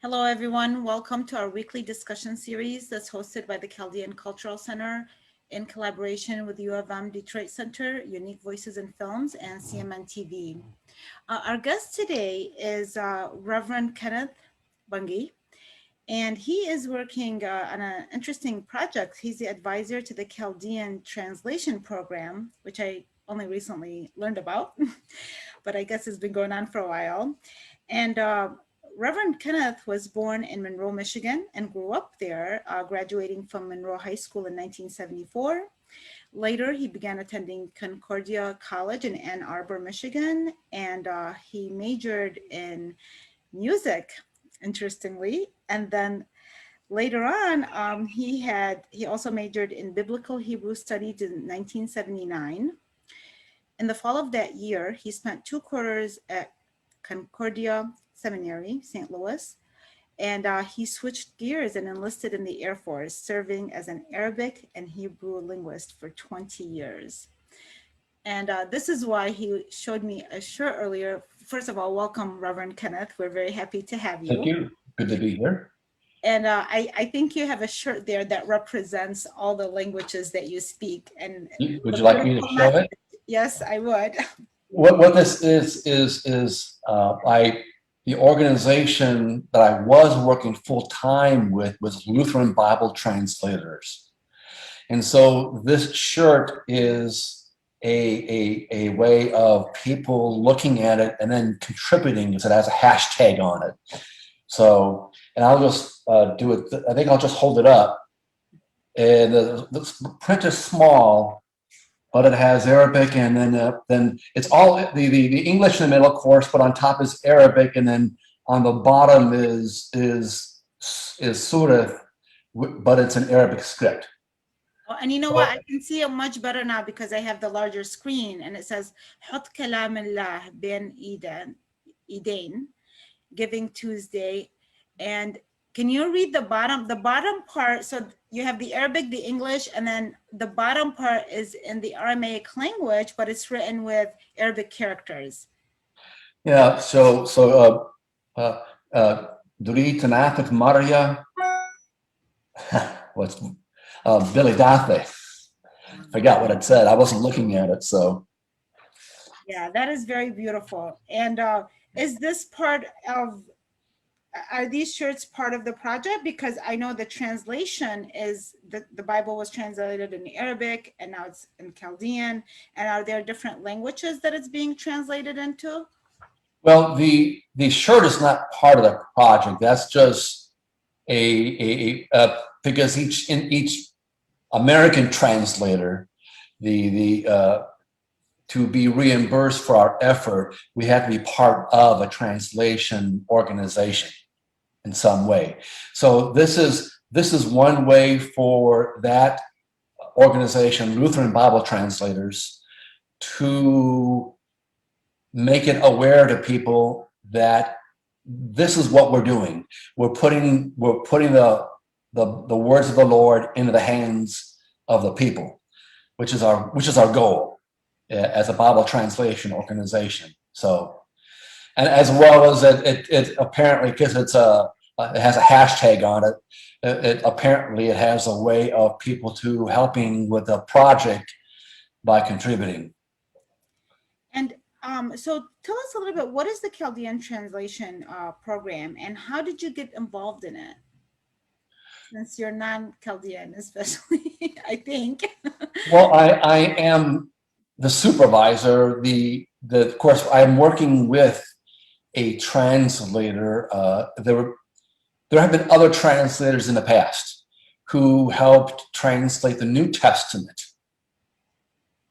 Hello, everyone. Welcome to our weekly discussion series that's hosted by the Chaldean Cultural Center in collaboration with U of M Detroit Center, Unique Voices in Films, and CMN TV. Our guest today is Reverend Kenneth Bunge, and he is working on an interesting project. He's the advisor to the Chaldean translation program, which I only recently learned about, but I guess it's been going on for a while. And Reverend Kenneth was born in Monroe, Michigan, and grew up there, graduating from Monroe High School in 1974. Later, he began attending Concordia College in Ann Arbor, Michigan, and he majored in music, interestingly. And then later on, he also majored in biblical Hebrew studies in 1979. In the fall of that year, he spent 2 quarters at Concordia Seminary, St. Louis, and he switched gears and enlisted in the Air Force, serving as an Arabic and Hebrew linguist for 20 years. And this is why he showed me a shirt earlier. First of all, welcome, Reverend Kenneth. We're very happy to have you. Thank you. Good to be here. And I think you have a shirt there that represents all the languages that you speak. And would you like me to show it? Yes, I would. What this is the organization that I was working full-time with was Lutheran Bible Translators. And so this shirt is a way of people looking at it and then contributing. It has a hashtag on it. So, and I'll just do it. I think I'll just hold it up. And the print is small, but it has Arabic, and then it's all the English in the middle, of course, but on top is Arabic, and then on the bottom is Surah, but it's an Arabic script. Oh, and you know what? I can see it much better now because I have the larger screen, and it says "Hut kalam Allah ben Edain, Giving Tuesday," and can you read the bottom? The bottom part, so you have the Arabic, the English, and then the bottom part is in the Aramaic language, but it's written with Arabic characters. Yeah, so Duri Tanathat Maria, what's Billy Dathé. Forgot what it said. I wasn't looking at it, so. Yeah, that is very beautiful. And is this part of, are these shirts part of the project? Because I know the translation is, the Bible was translated in Arabic and now it's in Chaldean. And are there different languages that it's being translated into? Well, the shirt is not part of the project. That's just because each American translator, to be reimbursed for our effort, we have to be part of a translation organization in some way. So this is one way for that organization, Lutheran Bible Translators, to make it aware to people that this is what we're doing. We're putting the words of the Lord into the hands of the people, which is our goal as a Bible translation organization. So, and as well as it apparently, because it has a hashtag on it, apparently it has a way of people to helping with the project by contributing. And so tell us a little bit, what is the Chaldean translation program, and how did you get involved in it? Since you're non-Chaldean, especially, I think. Well, I am the supervisor. Of course, I'm working with a translator. There have been other translators in the past who helped translate the New Testament.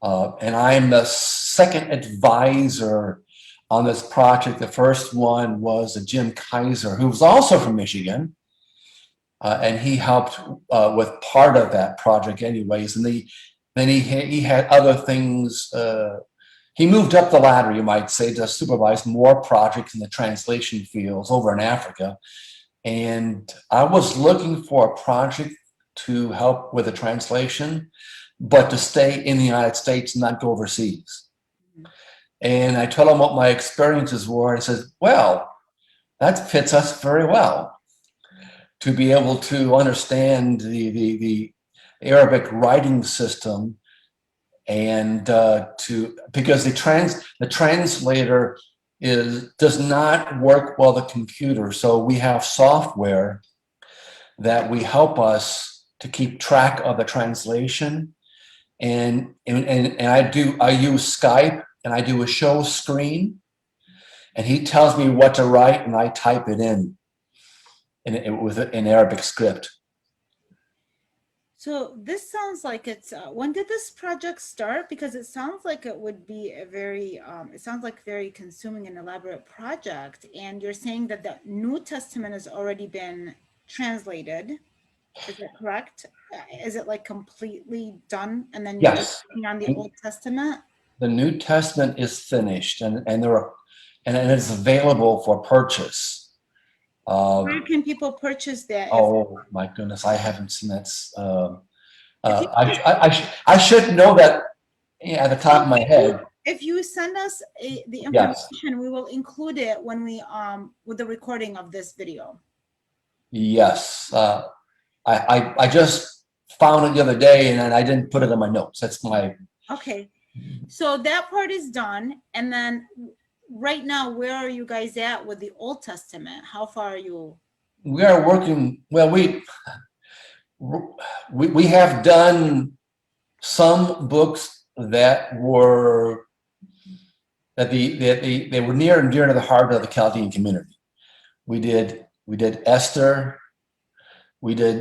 And I'm the second advisor on this project. The first one was Jim Kaiser, who was also from Michigan. And he helped with part of that project anyways. And then he had other things. He moved up the ladder, you might say, to supervise more projects in the translation fields over in Africa. And I was looking for a project to help with the translation, but to stay in the United States and not go overseas. And I told him what my experiences were. And he says, well, that fits us very well. to be able to understand the Arabic writing system, and because the translator does not work well the computer. So we have software that we help us to keep track of the translation, and I use Skype, and I do a show screen, and he tells me what to write, and I type it in with an Arabic script. So this sounds like it's, when did this project start? Because it sounds like it would be a very, it sounds like very consuming and elaborate project. And you're saying that the New Testament has already been translated. Is that correct? Is it like completely done? And then you're just Yes. working on the Old Testament? The New Testament is finished, and it's available for purchase. Where can people purchase that? Oh my goodness, I haven't seen that. I should know that at the top of my head. If you send us the Yes. information, we will include it when we with the recording of this video. Yes. I just found it the other day, and I didn't put it in my notes. That's my. Okay, so that part is done, and then right now, where are you guys at with the Old Testament? How far are you? We are working. Well, we have done some books that were they were near and dear to the heart of the Chaldean community. We did Esther, we did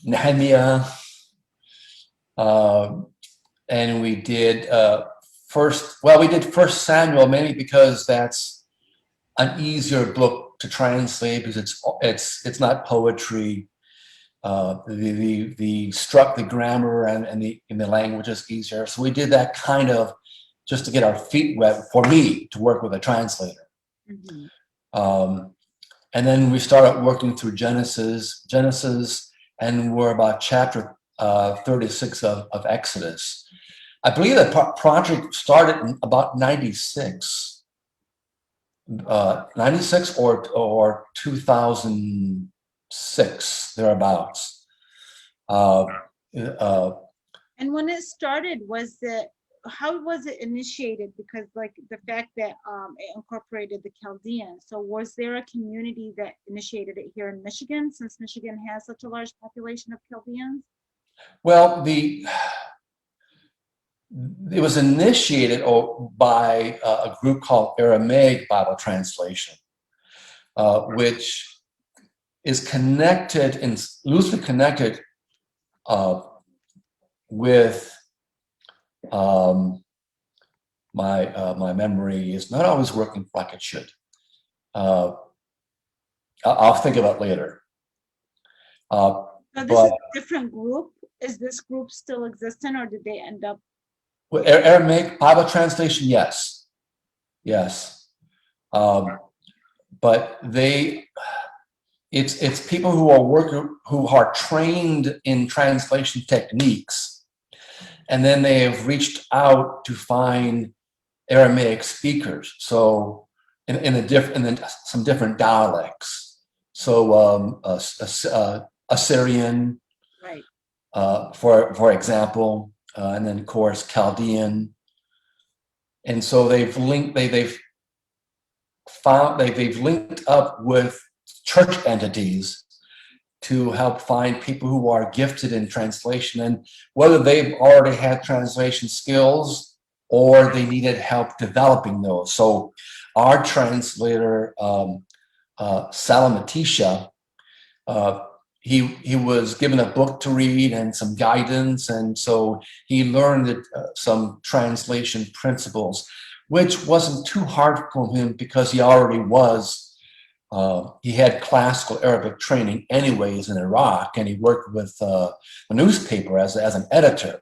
Nehemiah, and we did we did First Samuel, mainly because that's an easier book to translate, because it's not poetry. The grammar and the language is easier. So we did that kind of just to get our feet wet, for me to work with a translator. Mm-hmm. And then we started working through Genesis, and we're about chapter 36 of Exodus. I believe that project started in about 96 or 2006, thereabouts. And when it started, how was it initiated? Because like the fact that it incorporated the Chaldeans. So was there a community that initiated it here in Michigan, since Michigan has such a large population of Chaldeans? Well, it was initiated by a group called Aramaic Bible Translation, which is connected and loosely connected with my memory is not always working like it should. I'll think of it later. So this is a different group. Is this group still existent, or did they end up? Well, Aramaic Bible Translation, yes. But it's people who are trained in translation techniques, and then they have reached out to find Aramaic speakers. So in some different dialects. So Assyrian, right, for example, and then of course Chaldean. And so they've linked up with church entities to help find people who are gifted in translation, and whether they've already had translation skills or they needed help developing those. So our translator, Salamatisha, he was given a book to read and some guidance, and so he learned some translation principles, which wasn't too hard for him because he already was. He had classical Arabic training anyways in Iraq, and he worked with a newspaper as an editor.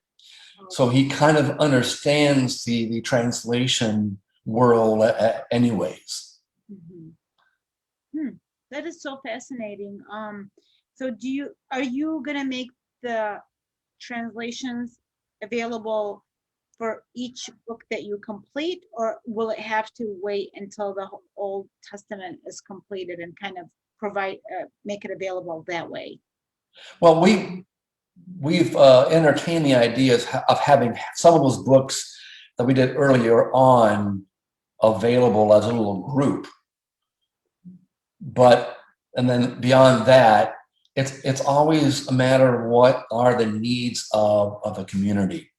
So he kind of understands the translation world anyways. Mm-hmm. That is so fascinating. So are you gonna make the translations available for each book that you complete, or will it have to wait until the Old Testament is completed and kind of provide, make it available that way? Well, we've entertained the ideas of having some of those books that we did earlier on available as a little group. But, and then beyond that, it's always a matter of what are the needs of the community.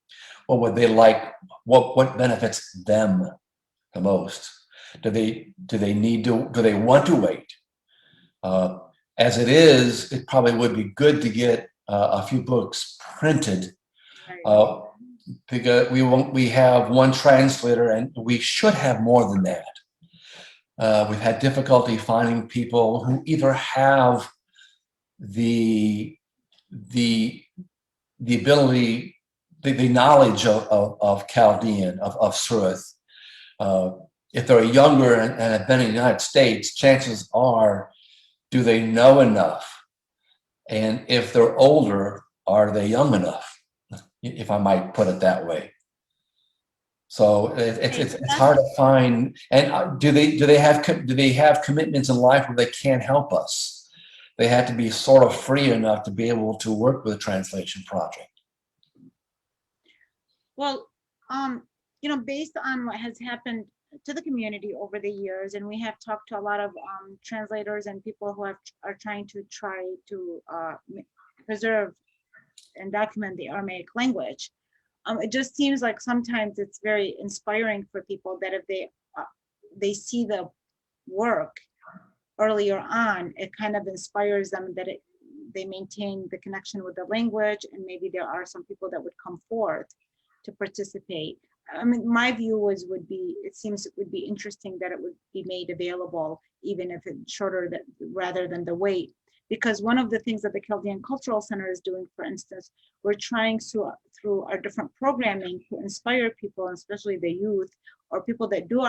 What would they like? What benefits them the most? Do they want to wait? As it is, it probably would be good to get a few books printed, because we have one translator and we should have more than that. We've had difficulty finding people who either have the ability, the knowledge of Chaldean, of Surit. If they're younger and have been in the United States, chances are, do they know enough? And if they're older, are they young enough? If I might put it that way. So it's hard to find. And do they have commitments in life where they can't help us? They have to be sort of free enough to be able to work with a translation project. Well, based on what has happened to the community over the years, and we have talked to a lot of translators and people who are trying to preserve and document the Aramaic language. It just seems like sometimes it's very inspiring for people that if they see the work earlier on, it kind of inspires them that they maintain the connection with the language, and maybe there are some people that would come forth to participate. I mean, my view would be interesting that it would be made available, even if it's shorter rather than the wait. Because one of the things that the Chaldean Cultural Center is doing, for instance, we're trying through our different programming to inspire people, especially the youth or people that do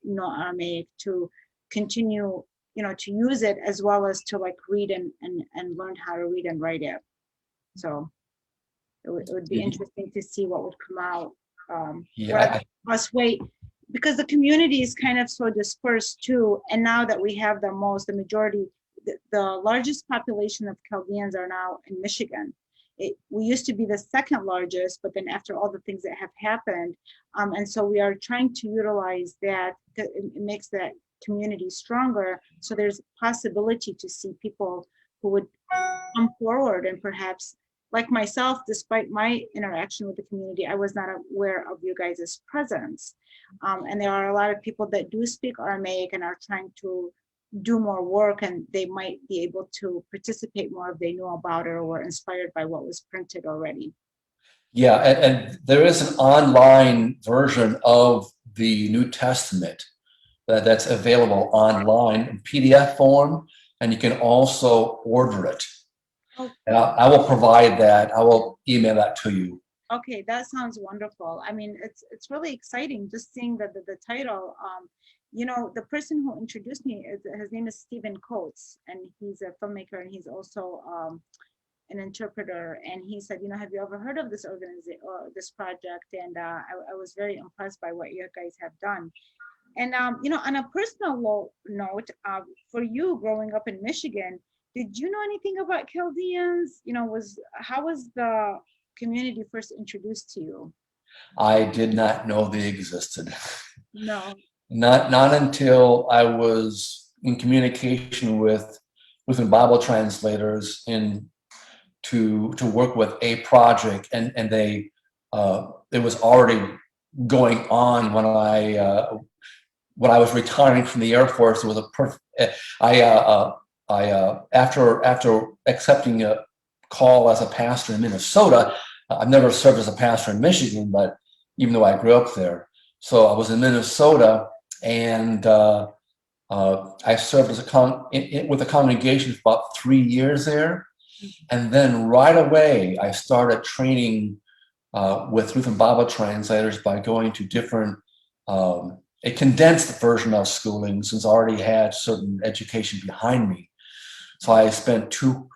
know Aramaic, to continue, to use it, as well as to read and learn how to read and write it. So it would be interesting to see what would come out. Us wait, because the community is kind of so dispersed too, and now that we have the majority, the largest population of Chaldeans are now in Michigan. We used to be the second largest, but then after all the things that have happened, and so we are trying to utilize that. It makes that community stronger. So there's possibility to see people who would come forward and perhaps, like myself, despite my interaction with the community, I was not aware of you guys' presence. And there are a lot of people that do speak Aramaic and are trying to do more work, and they might be able to participate more if they know about it or were inspired by what was printed already. Yeah, and there is an online version of the New Testament that's available online in PDF form, and you can also order it. Okay. And I will provide that. I will email that to you. Okay, that sounds wonderful. I mean, it's really exciting just seeing the title. The person who introduced me, his name is Stephen Coates, and he's a filmmaker, and he's also an interpreter. And he said, have you ever heard of this organization or this project? And I was very impressed by what you guys have done. And on a personal note, for you growing up in Michigan, did you know anything about Chaldeans? How was the community first introduced to you? I did not know they existed. No. Not until I was in communication with Lutheran Bible Translators to work with a project, and they it was already going on when I was retiring from the Air Force. It was after accepting a call as a pastor in Minnesota. I've never served as a pastor in Michigan, but even though I grew up there, so I was in Minnesota, and I served as with a congregation for about 3 years there, and then right away I started training with Lutheran Bible Translators by going to different. A condensed version of schooling, since I already had certain education behind me. So I spent two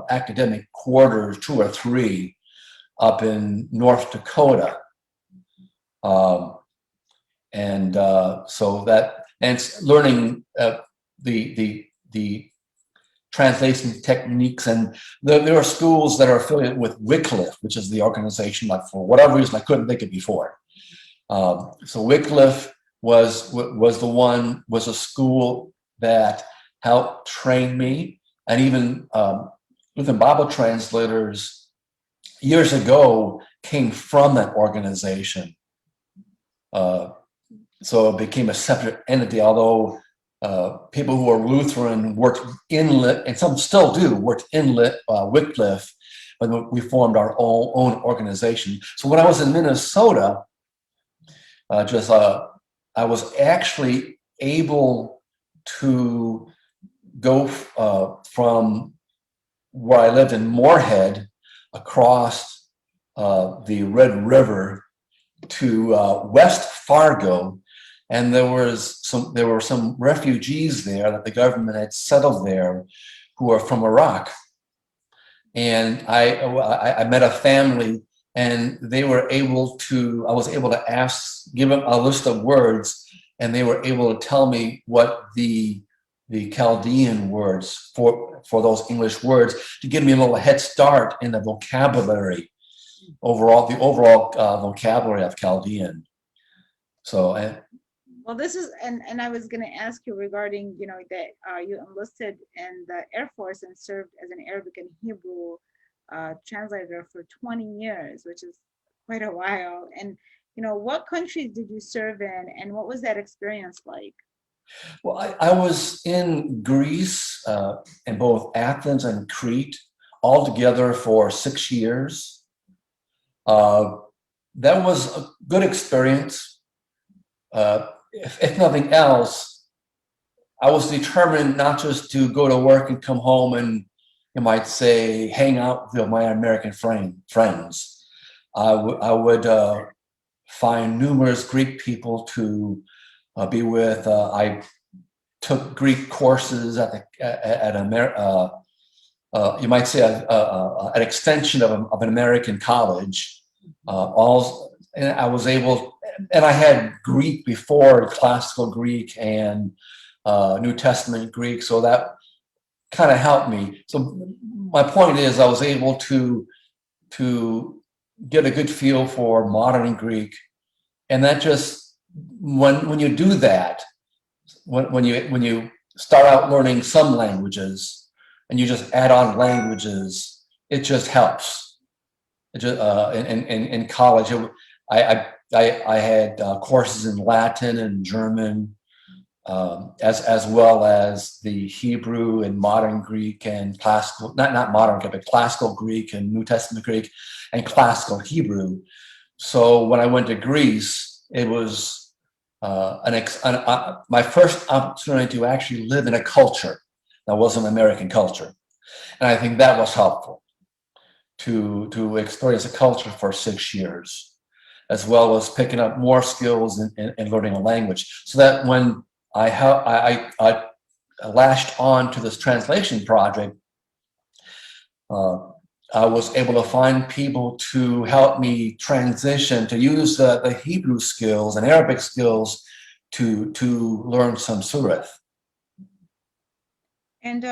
academic quarters, 2 or 3, up in North Dakota. So that, and learning the translation techniques. And there are schools that are affiliated with Wycliffe, which is the organization, like for whatever reason, I couldn't think of before. So Wycliffe was a school that helped train me, and even Lutheran Bible Translators years ago came from that organization. So it became a separate entity, although people who are Lutheran worked in and some still do, worked in Wycliffe, but we formed our own organization. So when I was in Minnesota, I was actually able to go from where I lived in Moorhead across the Red River to West Fargo, and there were some refugees there that the government had settled there who are from Iraq. And I met a family, and I was able to give them a list of words, and they were able to tell me what the Chaldean words for those English words, to give me a little head start in the vocabulary, the overall vocabulary of Chaldean. So, well, this is, and I was going to ask you regarding, that you enlisted in the Air Force and served as an Arabic and Hebrew translator for 20 years, which is quite a while. And, what countries did you serve in, and what was that experience like? Well, I was in Greece, in both Athens and Crete, all together for 6 years. That was a good experience. If nothing else, I was determined not just to go to work and come home and, you might say, hang out with my American friends. I would find numerous Greek people to be with. I took Greek courses you might say an extension of an American college. And I was able, and I had Greek before, classical Greek and New Testament Greek, so that kind of helped me. So my point is, I was able to get a good feel for modern Greek, and that just, when you do that, when you start out learning some languages and you just add on languages, it just helps. It just, in college, I had courses in Latin and German, as well as the Hebrew and modern Greek and classical, not modern Greek, but classical Greek and New Testament Greek and classical Hebrew. So when I went to Greece, it was my first opportunity to actually live in a culture that wasn't American culture. And I think that was helpful to experience a culture for 6 years, as well as picking up more skills in learning a language. So that when I lashed on to this translation project, I was able to find people to help me transition, to use the Hebrew skills and Arabic skills to learn some Surah. And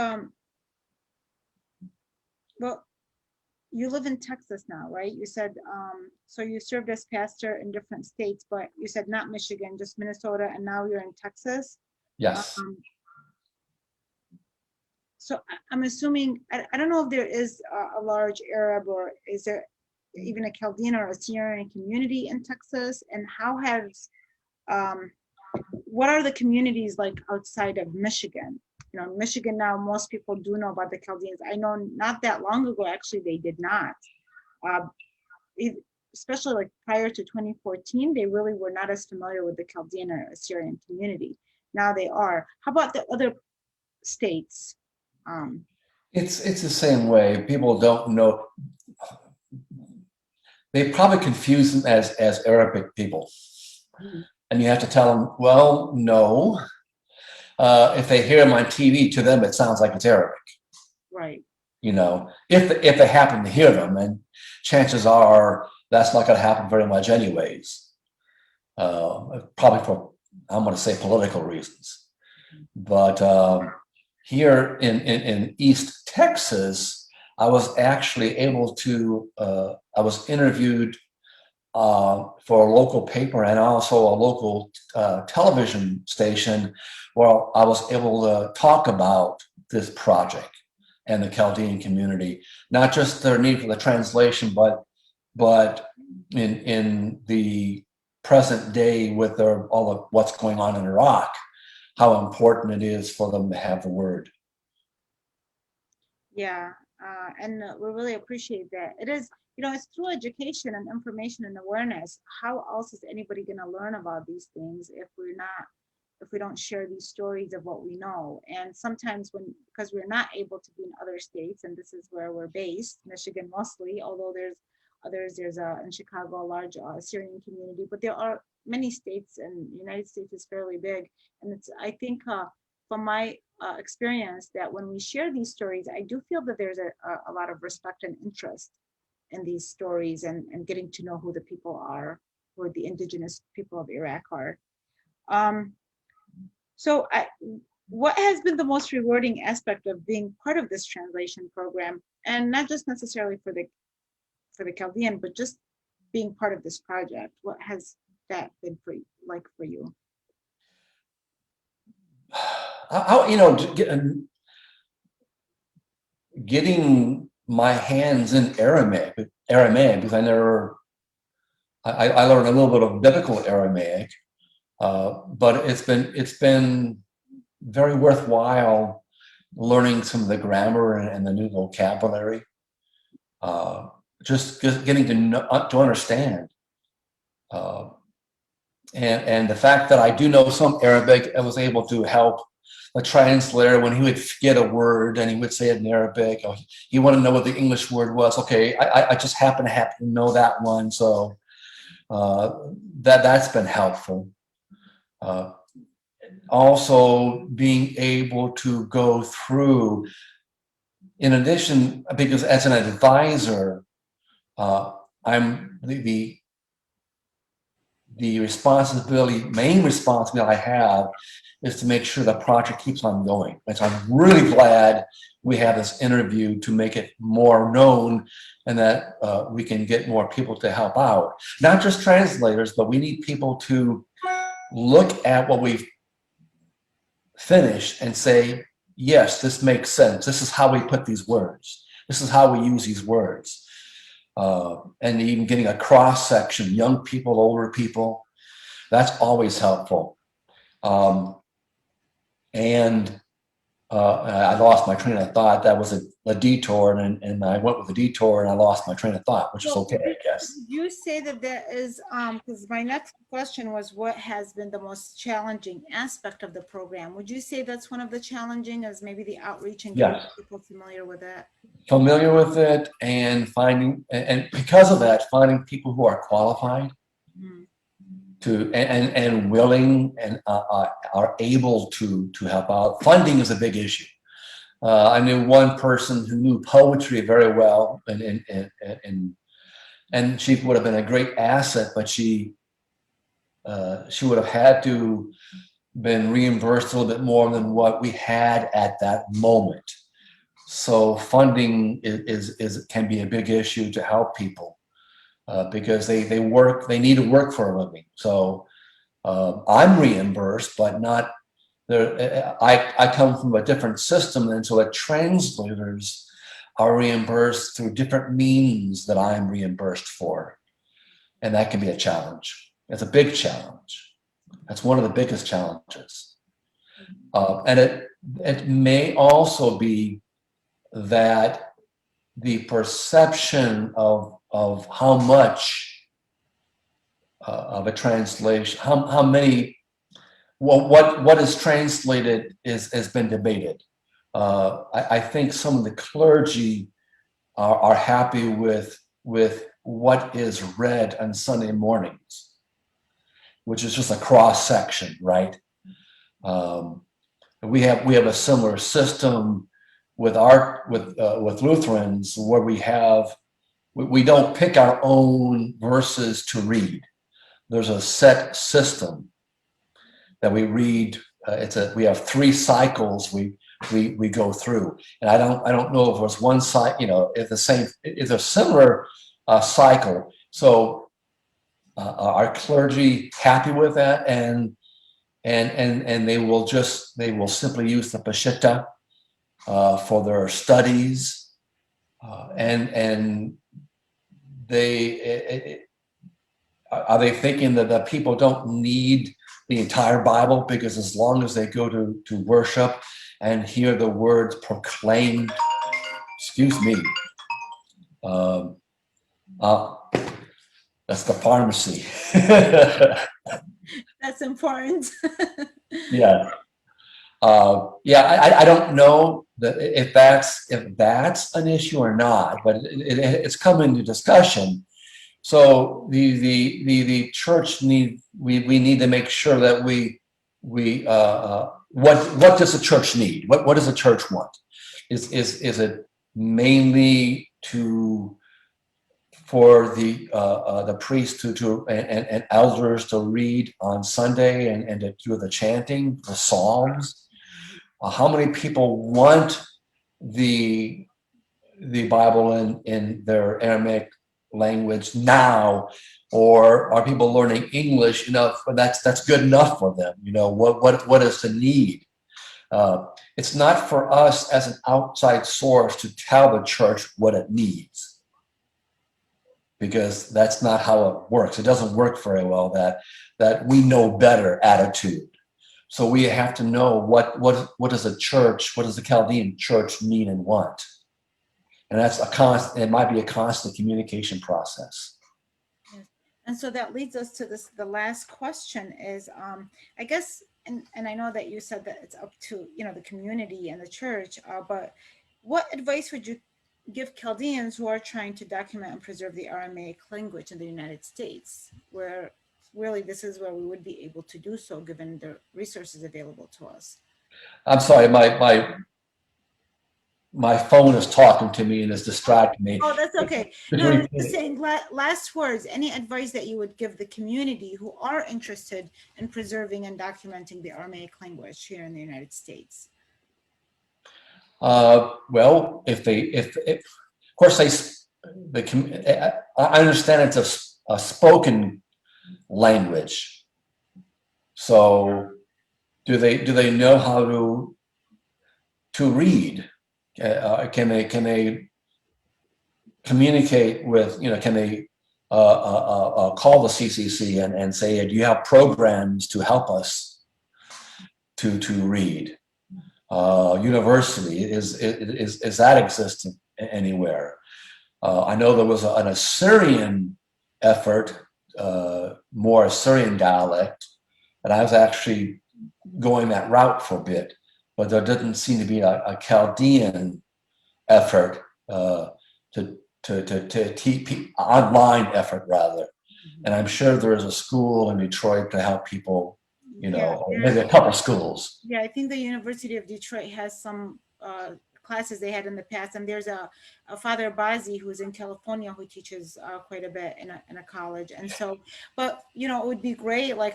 well, you live in Texas now, right? You said, so you served as pastor in different states, but you said not Michigan, just Minnesota, and now you're in Texas. Yes. So I'm assuming, I don't know if there is a large Arab, or is there even a Chaldean or a Syrian community in Texas? And how has, what are the communities like outside of Michigan? Michigan now, most people do know about the Chaldeans. I know not that long ago, actually, they did not. Especially like prior to 2014, they really were not as familiar with the Chaldean or Assyrian community. Now they are. How about the other states? It's the same way. People don't know. They probably confuse them as Arabic people. Mm-hmm. And you have to tell them, well, no. If they hear them on TV, to them it sounds like it's Arabic. Right. If they happen to hear them, and chances are that's not going to happen very much anyways. Probably for, I'm going to say, political reasons. But here in East Texas, I was actually able to, I was interviewed for a local paper and also a local television station where I was able to talk about this project and the Chaldean community, not just their need for the translation, but in the present day with all of what's going on in Iraq, how important it is for them to have the word. Yeah, and we really appreciate that. It is, it's through education and information and awareness. How else is anybody going to learn about these things if we don't share these stories of what we know? And sometimes because we're not able to be in other states, and this is where we're based, Michigan mostly, although there's others, in Chicago, a large Syrian community, but there are many states, and the United States is fairly big. And I think from my experience, that when we share these stories, I do feel that there's a lot of respect and interest in these stories, and getting to know who the people are, who the indigenous people of Iraq are. So what has been the most rewarding aspect of being part of this translation program, and not just necessarily for the Chaldean, but just being part of this project? What has that been for you? Getting my hands in Aramaic, because I learned a little bit of biblical Aramaic, but it's been very worthwhile learning some of the grammar and the new vocabulary. Just getting to understand, and the fact that I do know some Arabic, I was able to help the translator when he would get a word and he would say it in Arabic. Or he wanted to know what the English word was. Okay, I just happen to know that one, so that's been helpful. Also, being able to go through, in addition, because as an advisor, I'm the main responsibility I have is to make sure the project keeps on going. And so I'm really glad we have this interview to make it more known, and that we can get more people to help out. Not just translators, but we need people to look at what we've finished and say, yes, this makes sense. This is how we put these words. This is how we use these words. And even getting a cross section, young people, older people, that's always helpful. And I lost my train of thought. That was a detour, and I went with a detour, and I lost my train of thought, which is okay, I guess. Would you say that there is, because my next question was, what has been the most challenging aspect of the program? Would you say that's one of the challenging, as maybe the outreach and getting people familiar with it? Familiar with it, and because of that, finding people who are qualified and willing and are able to help out. Funding is a big issue. I knew one person who knew poetry very well, and she would have been a great asset, but she would have had to been reimbursed a little bit more than what we had at that moment. So funding can be a big issue to help people. Because they need to work for a living. So I'm reimbursed, but not there. I come from a different system, and so the translators are reimbursed through different means that I'm reimbursed for, and that can be a challenge. It's a big challenge. That's one of the biggest challenges, and it may also be that the perception of how much of a translation, how many, what is translated has been debated. I think some of the clergy are happy with what is read on Sunday mornings, which is just a cross section, right? We have a similar system with Lutherans, where we don't pick our own verses to read. There's a set system that we read. We have 3 cycles. we go through. And I don't know if it was one side, if it's a similar cycle. So are clergy happy with that? And they will simply use the Peshitta for their studies, and are they thinking that the people don't need the entire Bible, because as long as they go to worship and hear the words proclaimed, excuse me, that's the pharmacy. That's important. Yeah. I don't know that if that's an issue or not, but it's come into discussion. So the church we need to make sure that what does the church need? What does the church want? Is it mainly for the priests and elders to read on Sunday and to do the chanting, the psalms? How many people want the Bible in their Aramaic language now, or are people learning English enough? That's good enough for them. What is the need? It's not for us as an outside source to tell the church what it needs, because that's not how it works. It doesn't work very well, that we know better attitude. So we have to know what does the Chaldean church need and want. And that's it might be a constant communication process. Yes. And so that leads us to the last question is, I guess, and I know that you said that it's up to, the community and the church, but what advice would you give Chaldeans who are trying to document and preserve the Aramaic language in the United States, where really this is where we would be able to do so given the resources available to us? I'm sorry, my phone is talking to me and is distracting me. Oh, that's okay. No, I was just saying, last words, any advice that you would give the community who are interested in preserving and documenting the Aramaic language here in the United States? Well, of course, I understand it's a spoken language. So do they know how to read? Can they communicate with, can they call the CCC and say, do you have programs to help us to read? University, is that existent anywhere? I know there was an Assyrian effort, more Assyrian dialect, and I was actually going that route for a bit, but there didn't seem to be a Chaldean effort to teach, online effort rather. And I'm sure there is a school in Detroit to help people, or maybe a couple schools. Yeah, I think the University of Detroit has some classes they had in the past, and there's a Father Bazi who's in California who teaches quite a bit in a college. And so, but it would be great. Like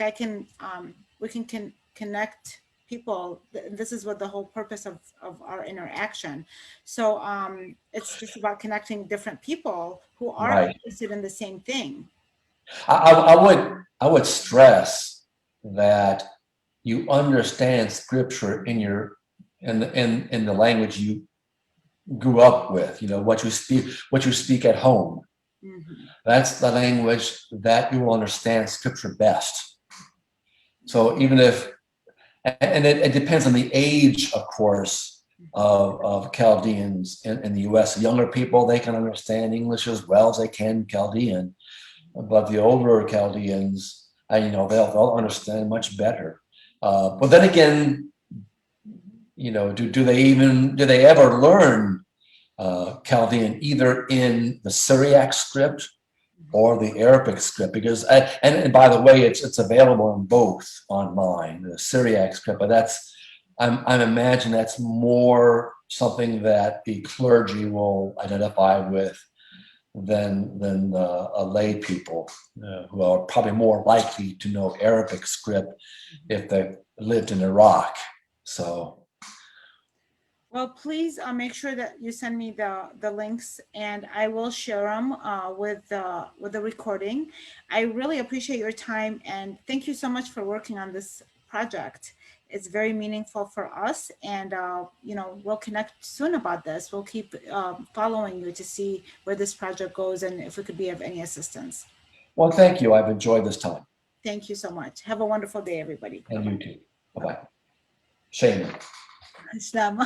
we can connect people. This is what the whole purpose of our interaction. So it's just about connecting different people who are interested in the same thing. I would stress that you understand scripture in the language you grew up with, what you speak at home. Mm-hmm. That's the language that you will understand scripture best. So even if, and it depends on the age, of course, of Chaldeans in the US. Younger people, they can understand English as well as they can Chaldean, but the older Chaldeans, they'll understand much better. But then again, do they ever learn Chaldean either in the Syriac script or the Arabic script? Because and by the way, it's available in both online, the Syriac script. But I'm imagining that's more something that the clergy will identify with than lay people who are probably more likely to know Arabic script if they lived in Iraq. So Well, please make sure that you send me the links, and I will share them with the recording. I really appreciate your time, and thank you so much for working on this project. It's very meaningful for us, and you know, we'll connect soon about this. We'll keep following you to see where this project goes and if we could be of any assistance. Well, thank you. I've enjoyed this time. Thank you so much. Have a wonderful day, everybody. And you too. Bye-bye. Shame. Islam.